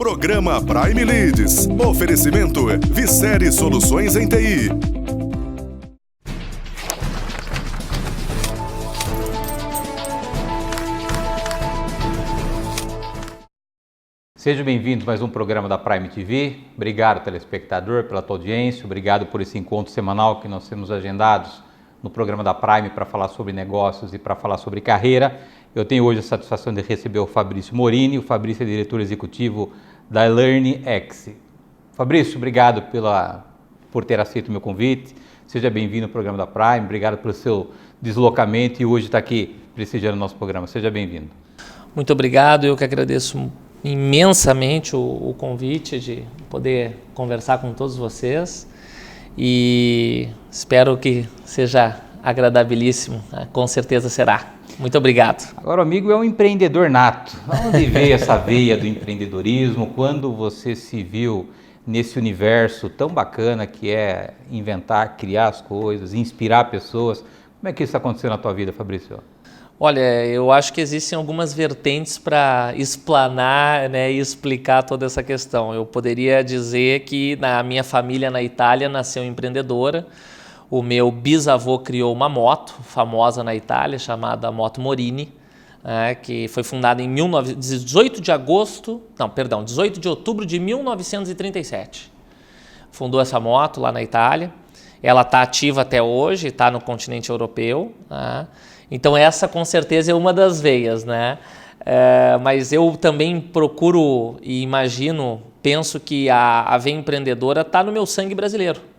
Programa Prime Leads. Oferecimento Vicere Soluções em TI. Seja bem-vindo a mais um programa da Prime TV. Obrigado, telespectador, pela tua audiência. Obrigado por esse encontro semanal que nós temos agendados no programa da Prime para falar sobre negócios e para falar sobre carreira. Eu tenho hoje a satisfação de receber o Fabrício Morini. O Fabrício é diretor executivo da LearnX. Fabrício, obrigado por ter aceito o meu convite. Seja bem-vindo ao programa da Prime. Obrigado pelo seu deslocamento e hoje está aqui prestigiando o nosso programa. Seja bem-vindo. Muito obrigado. Eu que agradeço imensamente o convite de poder conversar com todos vocês e espero que seja agradabilíssimo, com certeza será. Muito obrigado. Agora o amigo é um empreendedor nato. Onde veio essa veia do empreendedorismo? Quando você se viu nesse universo tão bacana que é inventar, criar as coisas, inspirar pessoas? Como é que isso aconteceu na tua vida, Fabrício? Olha, eu acho que existem algumas vertentes para explanar, né, e explicar toda essa questão. Eu poderia dizer que na minha família na Itália nasceu empreendedora. O meu bisavô criou uma moto famosa na Itália chamada Moto Morini, que foi fundada em 18 de outubro de 1937. Fundou essa moto lá na Itália. Ela está ativa até hoje, está no continente europeu. Então essa com certeza é uma das veias, né? Mas eu também procuro e penso que a veia empreendedora está no meu sangue brasileiro.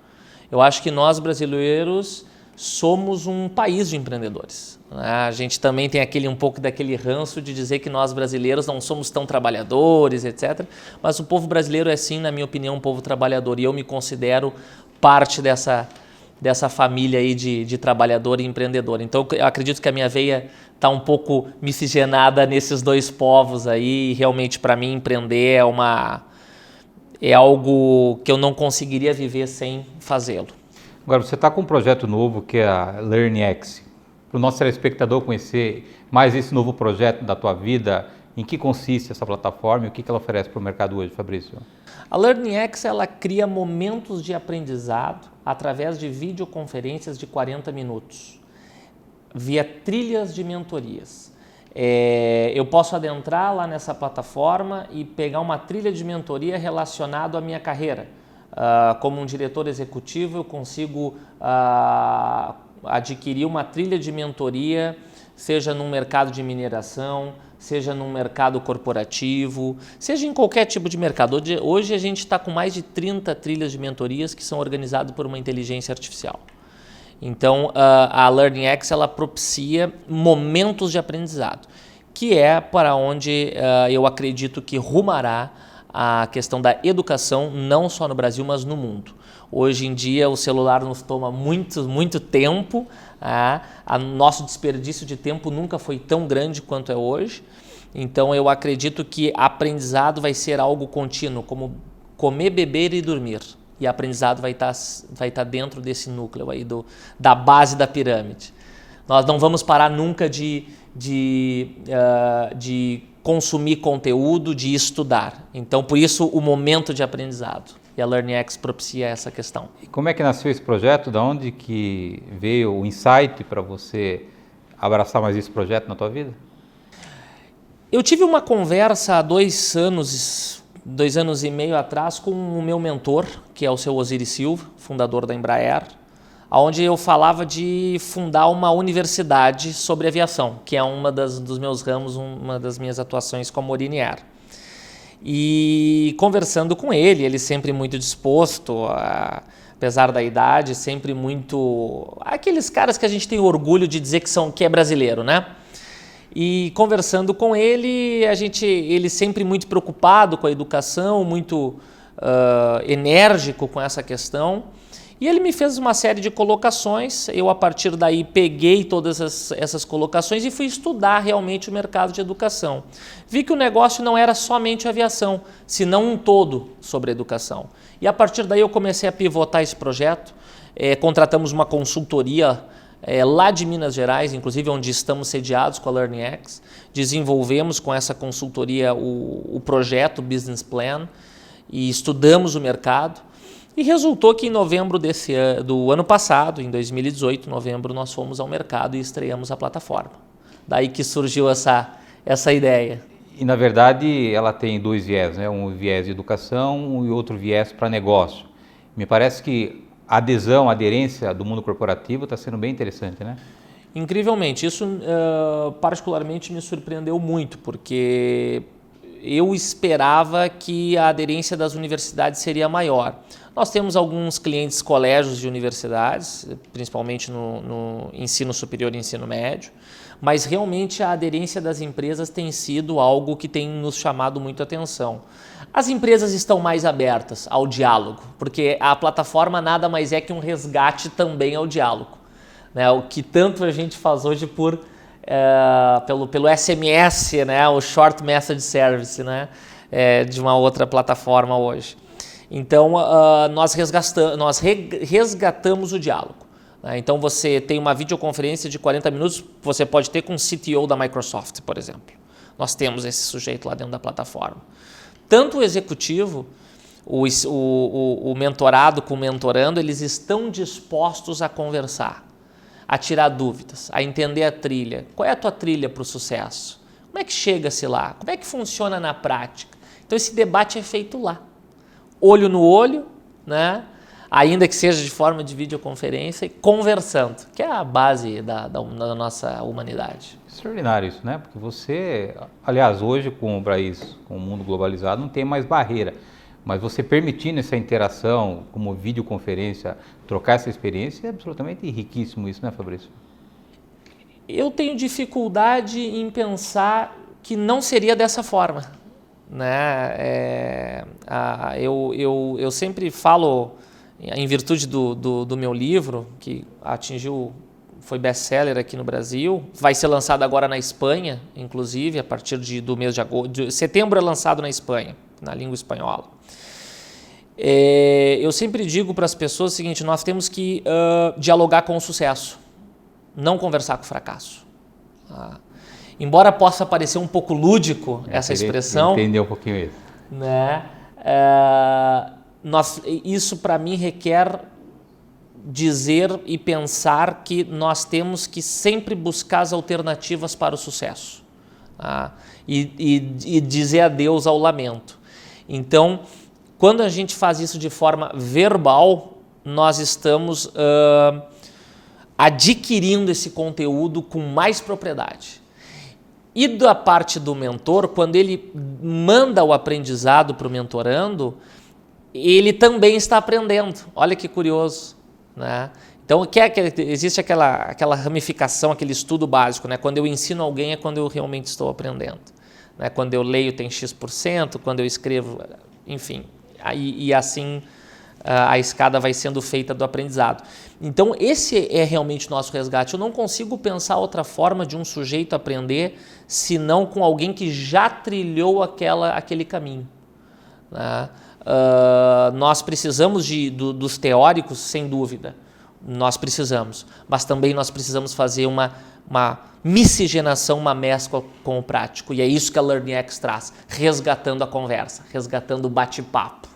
Eu acho que nós brasileiros somos um país de empreendedores, né? A gente também tem um pouco daquele ranço de dizer que nós brasileiros não somos tão trabalhadores, etc. Mas o povo brasileiro é sim, na minha opinião, um povo trabalhador e eu me considero parte dessa família aí de trabalhador e empreendedor. Então eu acredito que a minha veia está um pouco miscigenada nesses dois povos aí e realmente para mim empreender é algo que eu não conseguiria viver sem fazê-lo. Agora você está com um projeto novo que é a LearnX. Para o nosso telespectador conhecer mais esse novo projeto da tua vida, em que consiste essa plataforma e o que ela oferece para o mercado hoje, Fabrício? A LearnX ela cria momentos de aprendizado através de videoconferências de 40 minutos, via trilhas de mentorias. Eu posso adentrar lá nessa plataforma e pegar uma trilha de mentoria relacionada à minha carreira. Como um diretor executivo, eu consigo adquirir uma trilha de mentoria, seja no mercado de mineração, seja no mercado corporativo, seja em qualquer tipo de mercado. Hoje a gente está com mais de 30 trilhas de mentorias que são organizadas por uma inteligência artificial. Então, a LearnX ela propicia momentos de aprendizado, que é para onde eu acredito que rumará a questão da educação, não só no Brasil, mas no mundo. Hoje em dia, o celular nos toma muito tempo. Nosso desperdício de tempo nunca foi tão grande quanto é hoje. Então, eu acredito que aprendizado vai ser algo contínuo, como comer, beber e dormir. E aprendizado vai estar dentro desse núcleo aí da base da pirâmide. Nós não vamos parar nunca de consumir conteúdo, de estudar. Então, por isso, o momento de aprendizado. E a LearnX propicia essa questão. E como é que nasceu esse projeto? Da onde que veio o insight para você abraçar mais esse projeto na tua vida? Eu tive uma conversa há 2 anos e meio atrás com o meu mentor, que é o seu Osiris Silva, fundador da Embraer, onde eu falava de fundar uma universidade sobre aviação, que é dos meus ramos, uma das minhas atuações com a Morini Air. E conversando com ele sempre muito disposto, apesar da idade, sempre muito... Aqueles caras que a gente tem orgulho de dizer que é brasileiro, né? E conversando com ele, ele sempre muito preocupado com a educação, muito enérgico com essa questão. E ele me fez uma série de colocações, eu a partir daí peguei todas essas colocações e fui estudar realmente o mercado de educação. Vi que o negócio não era somente aviação, senão um todo sobre educação. E a partir daí eu comecei a pivotar esse projeto, contratamos uma consultoria lá de Minas Gerais, inclusive onde estamos sediados com a LearningX. Desenvolvemos com essa consultoria o projeto Business Plan e estudamos o mercado. E resultou que em novembro do ano passado, em 2018, novembro, nós fomos ao mercado e estreamos a plataforma. Daí que surgiu essa ideia. E na verdade ela tem dois viés, né? Um viés de educação e outro viés para negócio. Me parece que a adesão, a aderência do mundo corporativo está sendo bem interessante, né? Incrivelmente, isso particularmente me surpreendeu muito, porque eu esperava que a aderência das universidades seria maior. Nós temos alguns clientes colégios de universidades, principalmente no ensino superior e ensino médio, mas realmente a aderência das empresas tem sido algo que tem nos chamado muito a atenção. As empresas estão mais abertas ao diálogo, porque a plataforma nada mais é que um resgate também ao diálogo, né? O que tanto a gente faz hoje pelo SMS, né? O Short Message Service, né? De uma outra plataforma hoje. Então, nós resgatamos o diálogo. Né? Então, você tem uma videoconferência de 40 minutos, você pode ter com o CTO da Microsoft, por exemplo. Nós temos esse sujeito lá dentro da plataforma. Tanto o executivo, o mentorado com o mentorando, eles estão dispostos a conversar, a tirar dúvidas, a entender a trilha. Qual é a tua trilha para o sucesso? Como é que chega-se lá? Como é que funciona na prática? Então, esse debate é feito lá. Olho no olho, né? Ainda que seja de forma de videoconferência, e conversando, que é a base da nossa humanidade. Extraordinário isso, né? Porque você, aliás, hoje com o país, com o mundo globalizado, não tem mais barreira, mas você permitindo essa interação, como videoconferência, trocar essa experiência, é absolutamente riquíssimo isso, né, Fabrício? Eu tenho dificuldade em pensar que não seria dessa forma. Né? Eu sempre falo, em virtude do meu livro, que foi best-seller aqui no Brasil, vai ser lançado agora na Espanha, inclusive, a partir do mês de agosto. Setembro é lançado na Espanha, na língua espanhola. Eu sempre digo para as pessoas o seguinte: nós temos que dialogar com o sucesso, não conversar com o fracasso. Embora possa parecer um pouco lúdico essa expressão, entender um pouquinho isso, né? Isso para mim requer dizer e pensar que nós temos que sempre buscar as alternativas para o sucesso, e dizer adeus ao lamento. Então, quando a gente faz isso de forma verbal, nós estamos adquirindo esse conteúdo com mais propriedade. E da parte do mentor, quando ele manda o aprendizado para o mentorando, ele também está aprendendo. Olha que curioso, né? Então, existe aquela ramificação, aquele estudo básico, né? Quando eu ensino alguém é quando eu realmente estou aprendendo. Né? Quando eu leio tem X%, quando eu escrevo, enfim. E assim a escada vai sendo feita do aprendizado. Então, esse é realmente o nosso resgate. Eu não consigo pensar outra forma de um sujeito aprender senão com alguém que já trilhou aquele caminho. Né? Nós precisamos dos teóricos, sem dúvida. Nós precisamos. Mas também nós precisamos fazer uma miscigenação, uma mescla com o prático. E é isso que a LearningX traz, resgatando a conversa, resgatando o bate-papo.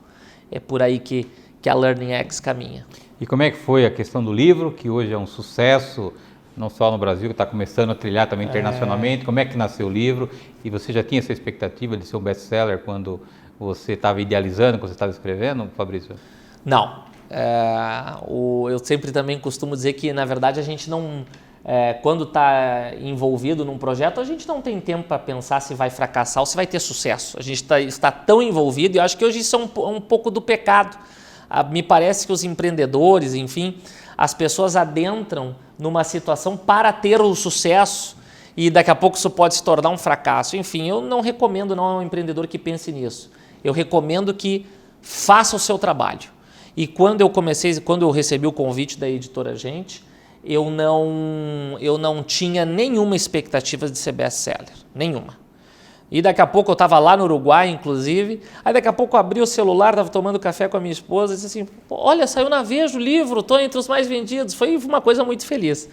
É por aí que a LearningX caminha. E como é que foi a questão do livro, que hoje é um sucesso, não só no Brasil, que está começando a trilhar também internacionalmente? Como é que nasceu o livro? E você já tinha essa expectativa de ser um best-seller quando você estava idealizando, quando você estava escrevendo, Fabrício? Não. Eu sempre também costumo dizer que, na verdade, a gente não... quando está envolvido num projeto, a gente não tem tempo para pensar se vai fracassar ou se vai ter sucesso. A gente está tão envolvido, e eu acho que hoje isso é um pouco do pecado. Me parece que os empreendedores, enfim, as pessoas adentram numa situação para ter o sucesso e daqui a pouco isso pode se tornar um fracasso. Enfim, eu não recomendo não a um empreendedor que pense nisso. Eu recomendo que faça o seu trabalho. E quando eu recebi o convite da editora Gente, eu não tinha nenhuma expectativa de ser best-seller, nenhuma. E daqui a pouco eu estava lá no Uruguai, inclusive, aí daqui a pouco eu abri o celular, estava tomando café com a minha esposa e disse assim, olha, saiu na Veja o livro, estou entre os mais vendidos. Foi uma coisa muito feliz.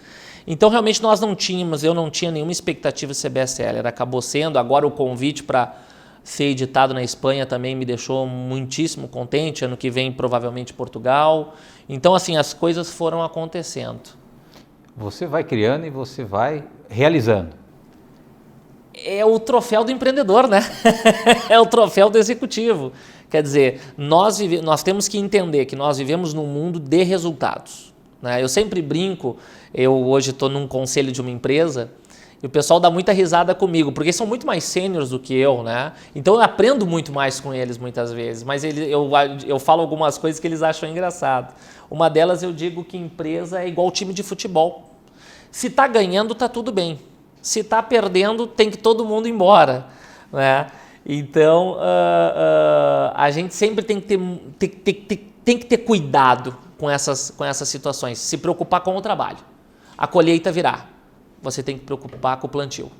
Então, realmente, eu não tinha nenhuma expectativa de ser best-seller. Acabou sendo, agora o convite para ser editado na Espanha também me deixou muitíssimo contente. Ano que vem, provavelmente, Portugal. Então, assim, as coisas foram acontecendo. Você vai criando e você vai realizando. É o troféu do empreendedor, né? É o troféu do executivo. Quer dizer, nós temos que entender que nós vivemos num mundo de resultados, né? Eu sempre brinco, eu hoje estou num conselho de uma empresa e o pessoal dá muita risada comigo, porque são muito mais sêniores do que eu, né? Então eu aprendo muito mais com eles muitas vezes, mas eu falo algumas coisas que eles acham engraçado. Uma delas eu digo que empresa é igual time de futebol. Se está ganhando, está tudo bem. Se está perdendo, tem que todo mundo ir embora, né? Então, a gente sempre tem que ter cuidado com essas situações, se preocupar com o trabalho. A colheita virá, você tem que se preocupar com o plantio.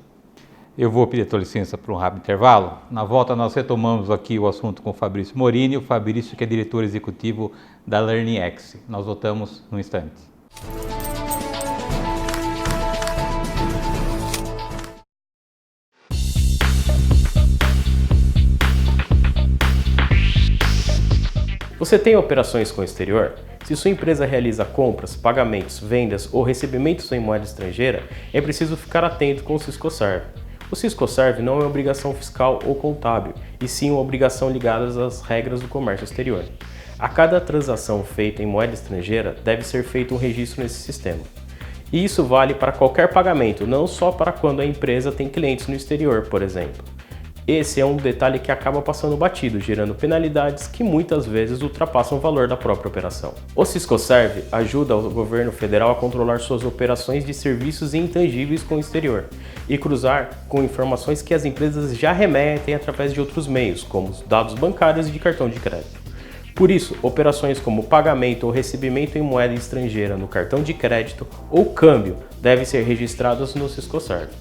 Eu vou pedir a tua licença para um rápido intervalo. Na volta, nós retomamos aqui o assunto com o Fabrício Morini, o Fabrício que é diretor executivo da LearnX. Nós voltamos num instante. Você tem operações com o exterior? Se sua empresa realiza compras, pagamentos, vendas ou recebimentos em moeda estrangeira, é preciso ficar atento com o Siscoserve. O Siscoserve não é obrigação fiscal ou contábil, e sim uma obrigação ligada às regras do comércio exterior. A cada transação feita em moeda estrangeira deve ser feito um registro nesse sistema. E isso vale para qualquer pagamento, não só para quando a empresa tem clientes no exterior, por exemplo. Esse é um detalhe que acaba passando batido, gerando penalidades que muitas vezes ultrapassam o valor da própria operação. O Siscoserve ajuda o governo federal a controlar suas operações de serviços intangíveis com o exterior e cruzar com informações que as empresas já remetem através de outros meios, como os dados bancários e de cartão de crédito. Por isso, operações como pagamento ou recebimento em moeda estrangeira no cartão de crédito ou câmbio devem ser registradas no Siscoserve.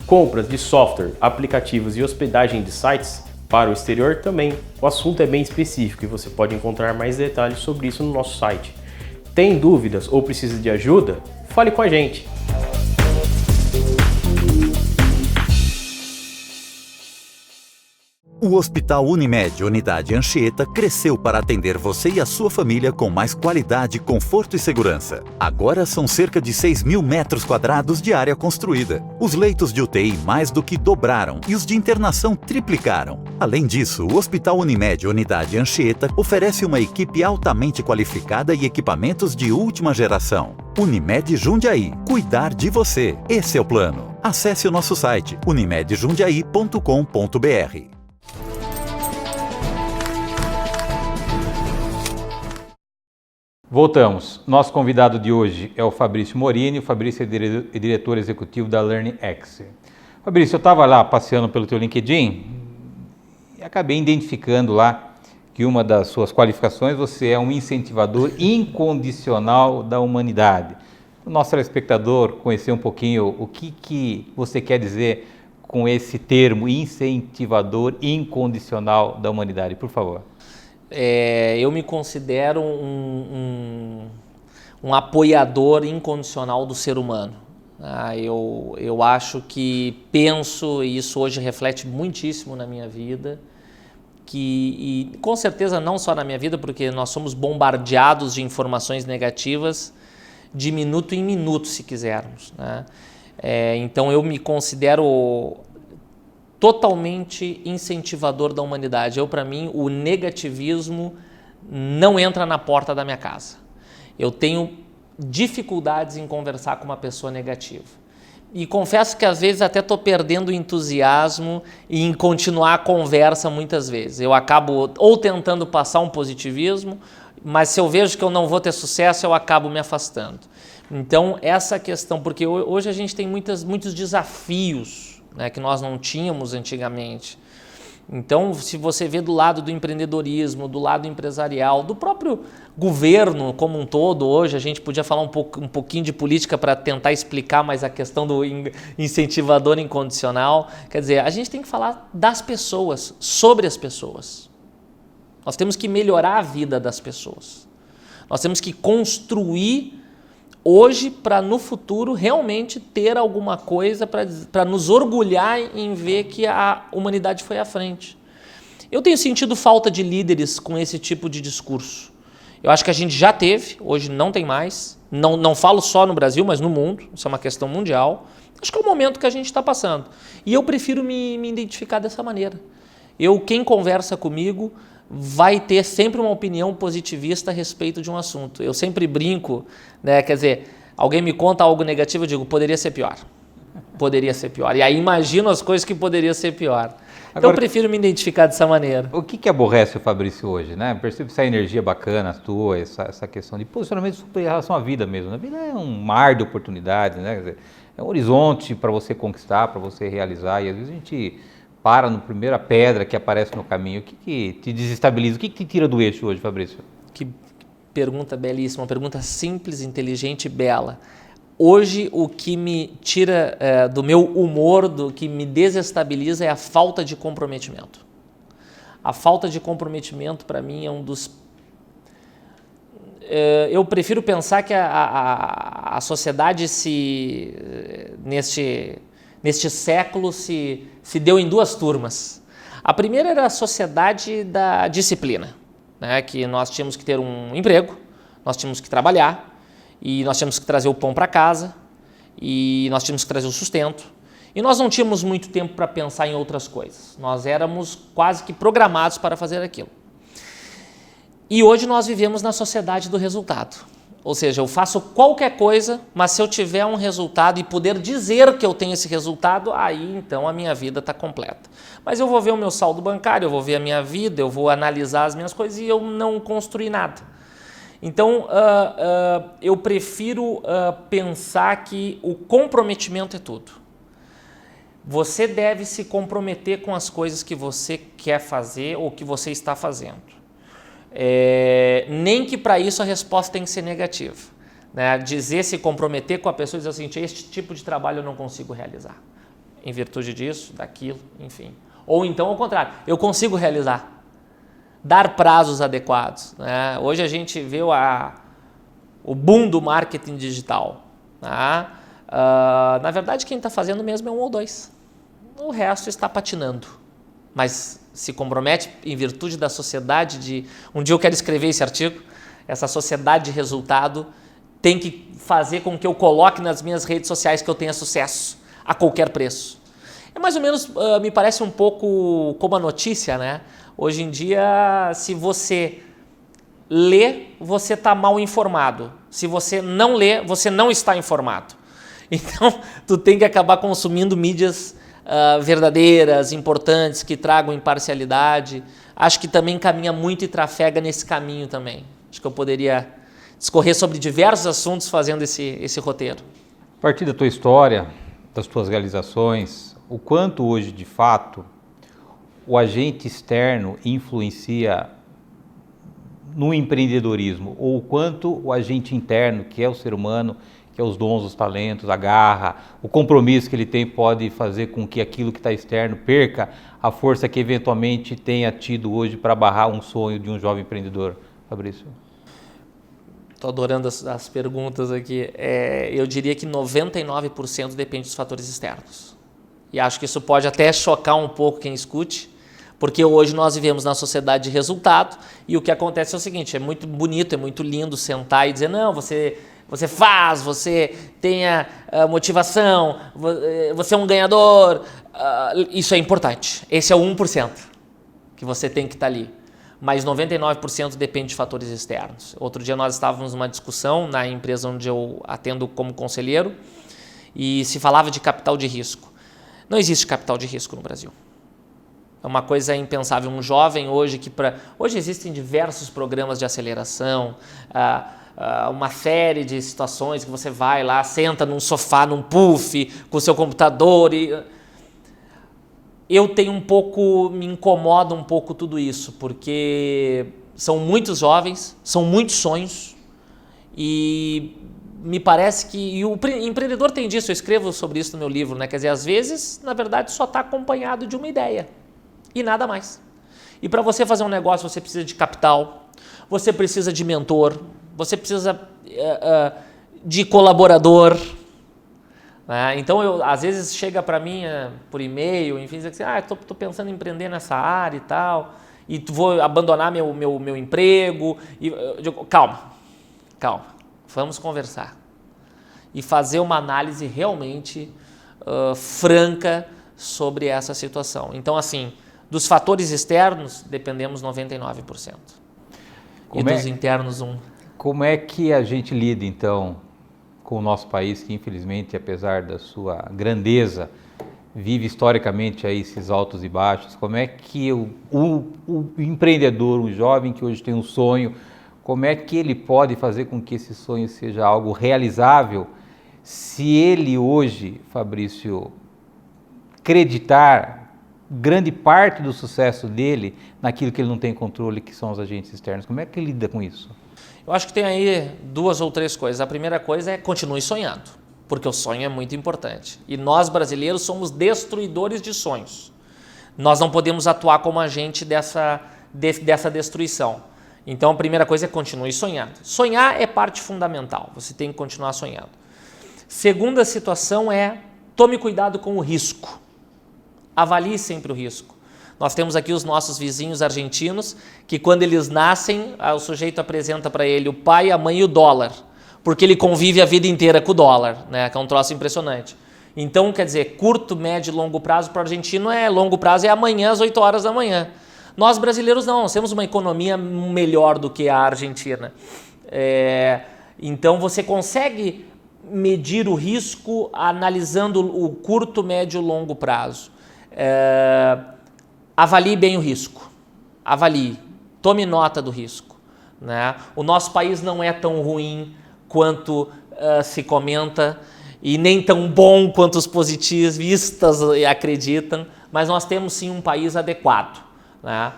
Compras de software, aplicativos e hospedagem de sites para o exterior também. O assunto é bem específico e você pode encontrar mais detalhes sobre isso no nosso site. Tem dúvidas ou precisa de ajuda? Fale com a gente! O Hospital Unimed Unidade Anchieta cresceu para atender você e a sua família com mais qualidade, conforto e segurança. Agora são cerca de 6.000 metros quadrados de área construída. Os leitos de UTI mais do que dobraram e os de internação triplicaram. Além disso, o Hospital Unimed Unidade Anchieta oferece uma equipe altamente qualificada e equipamentos de última geração. Unimed Jundiaí. Cuidar de você. Esse é o plano. Acesse o nosso site unimedjundiaí.com.br. Voltamos. Nosso convidado de hoje é o Fabrício Morini. O Fabrício é diretor executivo da LearnX. Fabrício, eu estava lá passeando pelo teu LinkedIn e acabei identificando lá que uma das suas qualificações, você é um incentivador incondicional da humanidade. O nosso telespectador conhecer um pouquinho o que você quer dizer com esse termo, incentivador incondicional da humanidade, por favor. Eu me considero um apoiador incondicional do ser humano. Eu acho que penso, e isso hoje reflete muitíssimo na minha vida, e com certeza não só na minha vida, porque nós somos bombardeados de informações negativas de minuto em minuto, se quisermos, né? Então eu me considero totalmente incentivador da humanidade. Para mim, o negativismo não entra na porta da minha casa. Eu tenho dificuldades em conversar com uma pessoa negativa. E confesso que às vezes até estou perdendo o entusiasmo em continuar a conversa muitas vezes. Eu acabo ou tentando passar um positivismo, mas se eu vejo que eu não vou ter sucesso, eu acabo me afastando. Então, essa questão, porque hoje a gente tem muitos desafios, né, que nós não tínhamos antigamente. Então, se você vê do lado do empreendedorismo, do lado empresarial, do próprio governo como um todo, hoje a gente podia falar um pouquinho de política para tentar explicar mais a questão do incentivador incondicional. Quer dizer, a gente tem que falar das pessoas, sobre as pessoas. Nós temos que melhorar a vida das pessoas. Nós temos que construir hoje para no futuro realmente ter alguma coisa para nos orgulhar em ver que a humanidade foi à frente. Eu tenho sentido falta de líderes com esse tipo de discurso. Eu acho que a gente já teve, hoje não tem mais. Não falo só no Brasil, mas no mundo. Isso é uma questão mundial. Acho que é o momento que a gente está passando. E eu prefiro me identificar dessa maneira. Quem conversa comigo vai ter sempre uma opinião positivista a respeito de um assunto. Eu sempre brinco, né? Quer dizer, alguém me conta algo negativo, eu digo, poderia ser pior. Poderia ser pior. E aí imagino as coisas que poderia ser pior. Então agora, eu prefiro me identificar dessa maneira. O que aborrece o Fabrício hoje, né? Percebo essa energia bacana tua, essa questão de posicionamento em relação à vida mesmo. A vida é um mar de oportunidades, né? Quer dizer, é um horizonte para você conquistar, para você realizar, e às vezes a gente para na primeira pedra que aparece no caminho. O que te desestabiliza? O que te tira do eixo hoje, Fabrício? Que pergunta belíssima, uma pergunta simples, inteligente e bela. Hoje, o que me tira do meu humor, do que me desestabiliza é a falta de comprometimento. A falta de comprometimento, para mim, é um dos... eu prefiro pensar que a sociedade neste século se deu em duas turmas. A primeira era a sociedade da disciplina, né? Que nós tínhamos que ter um emprego, nós tínhamos que trabalhar, e nós tínhamos que trazer o pão para casa, e nós tínhamos que trazer o sustento, e nós não tínhamos muito tempo para pensar em outras coisas. Nós éramos quase que programados para fazer aquilo. E hoje nós vivemos na sociedade do resultado. Ou seja, eu faço qualquer coisa, mas se eu tiver um resultado e puder dizer que eu tenho esse resultado, aí então a minha vida está completa. Mas eu vou ver o meu saldo bancário, eu vou ver a minha vida, eu vou analisar as minhas coisas e eu não construí nada. Então, eu prefiro pensar que o comprometimento é tudo. Você deve se comprometer com as coisas que você quer fazer ou que você está fazendo. Nem que para isso a resposta tem que ser negativa, né? Dizer, se comprometer com a pessoa e dizer assim, este tipo de trabalho eu não consigo realizar, em virtude disso, daquilo, enfim. Ou então, ao contrário, eu consigo realizar. Dar prazos adequados, né? Hoje a gente vê o boom do marketing digital, né? Na verdade, quem está fazendo mesmo é 1 ou 2. O resto está patinando. Mas se compromete em virtude da sociedade de... Um dia eu quero escrever esse artigo. Essa sociedade de resultado tem que fazer com que eu coloque nas minhas redes sociais que eu tenha sucesso a qualquer preço. É mais ou menos, me parece um pouco como a notícia, né? Hoje em dia, se você lê, você está mal informado. Se você não lê, você não está informado. Então, tu tem que acabar consumindo mídias verdadeiras, importantes, que tragam imparcialidade. Acho que também caminha muito e trafega nesse caminho também. Acho que eu poderia discorrer sobre diversos assuntos fazendo esse roteiro. A partir da tua história, das tuas realizações, o quanto hoje, de fato, o agente externo influencia no empreendedorismo, ou o quanto o agente interno, que é o ser humano, que é os dons, os talentos, a garra, o compromisso que ele tem, pode fazer com que aquilo que está externo perca a força que eventualmente tenha tido hoje para barrar um sonho de um jovem empreendedor, Fabrício? Estou adorando as perguntas aqui. Eu diria que 99% depende dos fatores externos. E acho que isso pode até chocar um pouco quem escute, porque hoje nós vivemos na sociedade de resultado e o que acontece é o seguinte, é muito bonito, é muito lindo sentar e dizer, não, você faz, você tenha motivação, você é um ganhador, isso é importante. Esse é o 1% que você tem que estar ali. Mas 99% depende de fatores externos. Outro dia nós estávamos numa discussão na empresa onde eu atendo como conselheiro e se falava de capital de risco. Não existe capital de risco no Brasil. É uma coisa impensável. Um jovem hoje hoje existem diversos programas de aceleração, uma série de situações que você vai lá, senta num sofá, num puff, com o seu computador. me incomoda um pouco tudo isso, porque são muitos jovens, são muitos sonhos e me parece que o empreendedor tem disso, eu escrevo sobre isso no meu livro, né? Quer dizer, às vezes, na verdade, só está acompanhado de uma ideia e nada mais. E para você fazer um negócio, você precisa de capital, você precisa de mentor, você precisa de colaborador. Né? Então, às vezes chega para mim por e-mail, enfim, diz assim, estou pensando em empreender nessa área e tal, e vou abandonar meu emprego. E eu digo, calma, vamos conversar e fazer uma análise realmente franca sobre essa situação. Então, assim, dos fatores externos, dependemos 99%. E dos internos, 1%. Como é que a gente lida, então, com o nosso país, que infelizmente, apesar da sua grandeza, vive historicamente aí esses altos e baixos? Como é que o empreendedor, o jovem que hoje tem um sonho, como é que ele pode fazer com que esse sonho seja algo realizável, se ele hoje, Fabrício, acreditar grande parte do sucesso dele naquilo que ele não tem controle, que são os agentes externos? Como é que ele lida com isso? Eu acho que tem aí 2 ou 3 coisas. A primeira coisa é continue sonhando, porque o sonho é muito importante. E nós, brasileiros, somos destruidores de sonhos. Nós não podemos atuar como agente dessa destruição. Então, a primeira coisa é continue sonhando. Sonhar é parte fundamental, você tem que continuar sonhando. Segunda situação é tome cuidado com o risco. Avalie sempre o risco. Nós temos aqui os nossos vizinhos argentinos, que quando eles nascem, o sujeito apresenta para ele o pai, a mãe e o dólar, porque ele convive a vida inteira com o dólar, né? Que é um troço impressionante. Então, quer dizer, curto, médio e longo prazo para o argentino longo prazo é amanhã às 8 horas da manhã. Nós brasileiros não, nós temos uma economia melhor do que a Argentina. Então você consegue medir o risco analisando o curto, médio e longo prazo. Avalie bem o risco, tome nota do risco. Né? O nosso país não é tão ruim quanto se comenta e nem tão bom quanto os positivistas acreditam, mas nós temos sim um país adequado. Né?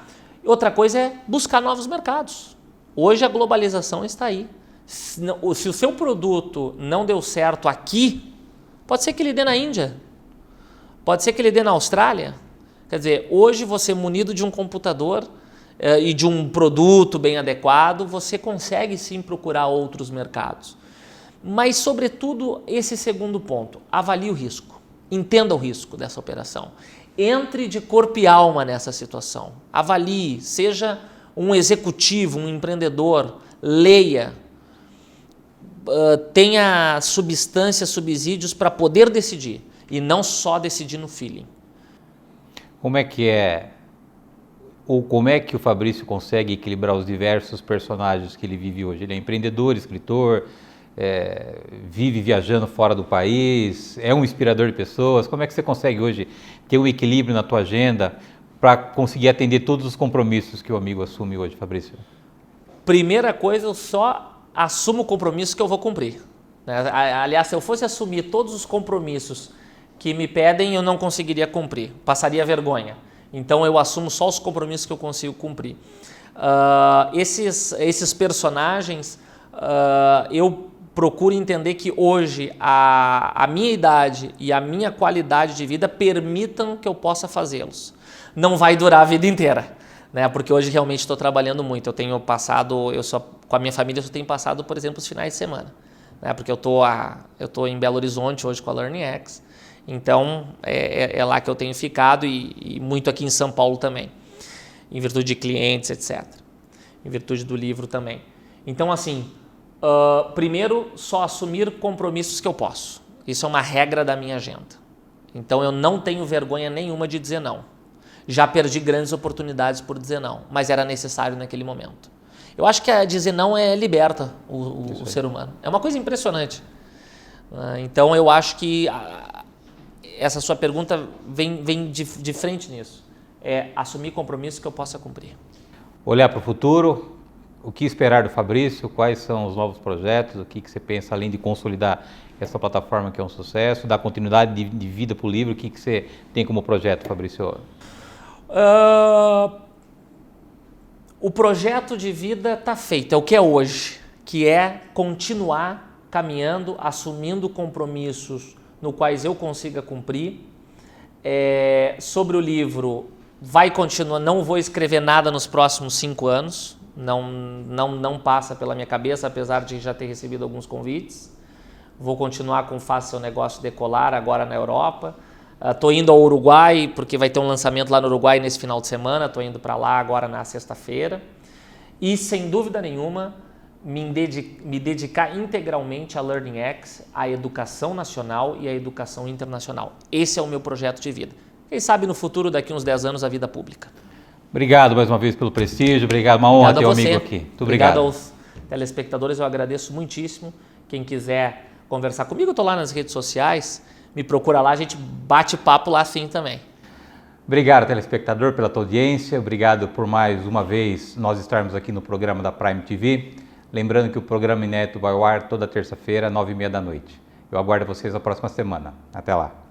Outra coisa é buscar novos mercados. Hoje a globalização está aí. Se o seu produto não deu certo aqui, pode ser que ele dê na Índia, pode ser que ele dê na Austrália. Quer dizer, hoje você munido de um computador e de um produto bem adequado, você consegue sim procurar outros mercados. Mas, sobretudo, esse segundo ponto, avalie o risco, entenda o risco dessa operação. Entre de corpo e alma nessa situação, avalie, seja um executivo, um empreendedor, leia, tenha substância, subsídios para poder decidir e não só decidir no feeling. Como é que o Fabrício consegue equilibrar os diversos personagens que ele vive hoje? Ele é empreendedor, escritor, vive viajando fora do país, é um inspirador de pessoas. Como é que você consegue hoje ter um equilíbrio na tua agenda para conseguir atender todos os compromissos que o amigo assume hoje, Fabrício? Primeira coisa, eu só assumo o compromisso que eu vou cumprir. Aliás, se eu fosse assumir todos os compromissos que me pedem, eu não conseguiria cumprir, passaria vergonha. Então eu assumo só os compromissos que eu consigo cumprir. Esses personagens, eu procuro entender que hoje a minha idade e a minha qualidade de vida permitam que eu possa fazê-los. Não vai durar a vida inteira, né? Porque hoje realmente estou trabalhando muito. Eu tenho passado, com a minha família, eu tenho passado, por exemplo, os finais de semana, né? Porque eu tô em Belo Horizonte hoje com a LearningX. Então, é lá que eu tenho ficado e muito aqui em São Paulo também, em virtude de clientes, etc. Em virtude do livro também. Então, assim, primeiro, só assumir compromissos que eu posso. Isso é uma regra da minha agenda. Então, eu não tenho vergonha nenhuma de dizer não. Já perdi grandes oportunidades por dizer não, mas era necessário naquele momento. Eu acho que dizer não liberta o ser humano. É uma coisa impressionante. Então, eu acho que essa sua pergunta vem de frente nisso. É assumir compromissos que eu possa cumprir. Olhar para o futuro, o que esperar do Fabrício? Quais são os novos projetos? O que você pensa, além de consolidar essa plataforma que é um sucesso, dar continuidade de vida para o livro? O que você tem como projeto, Fabrício? O projeto de vida está feito, é o que é hoje, que é continuar caminhando, assumindo compromissos no quais eu consiga cumprir. Sobre o livro, vai continuar, não vou escrever nada nos próximos 5 anos, não passa pela minha cabeça, apesar de já ter recebido alguns convites. Vou continuar com Faça Seu Negócio Decolar agora na Europa. Estou indo ao Uruguai, porque vai ter um lançamento lá no Uruguai nesse final de semana, estou indo para lá agora na sexta-feira. E, sem dúvida nenhuma, me dedicar integralmente à LearningX, à educação nacional e à educação internacional. Esse é o meu projeto de vida. Quem sabe no futuro, daqui uns 10 anos, a vida pública. Obrigado mais uma vez pelo prestígio, obrigado, uma honra ter um amigo aqui. Muito obrigado. Aos telespectadores, eu agradeço muitíssimo. Quem quiser conversar comigo, eu estou lá nas redes sociais, me procura lá, a gente bate papo lá sim também. Obrigado, telespectador, pela tua audiência. Obrigado por mais uma vez nós estarmos aqui no programa da Prime TV. Lembrando que o programa inédito vai ao ar toda terça-feira, 9h30 da noite. Eu aguardo vocês na próxima semana. Até lá.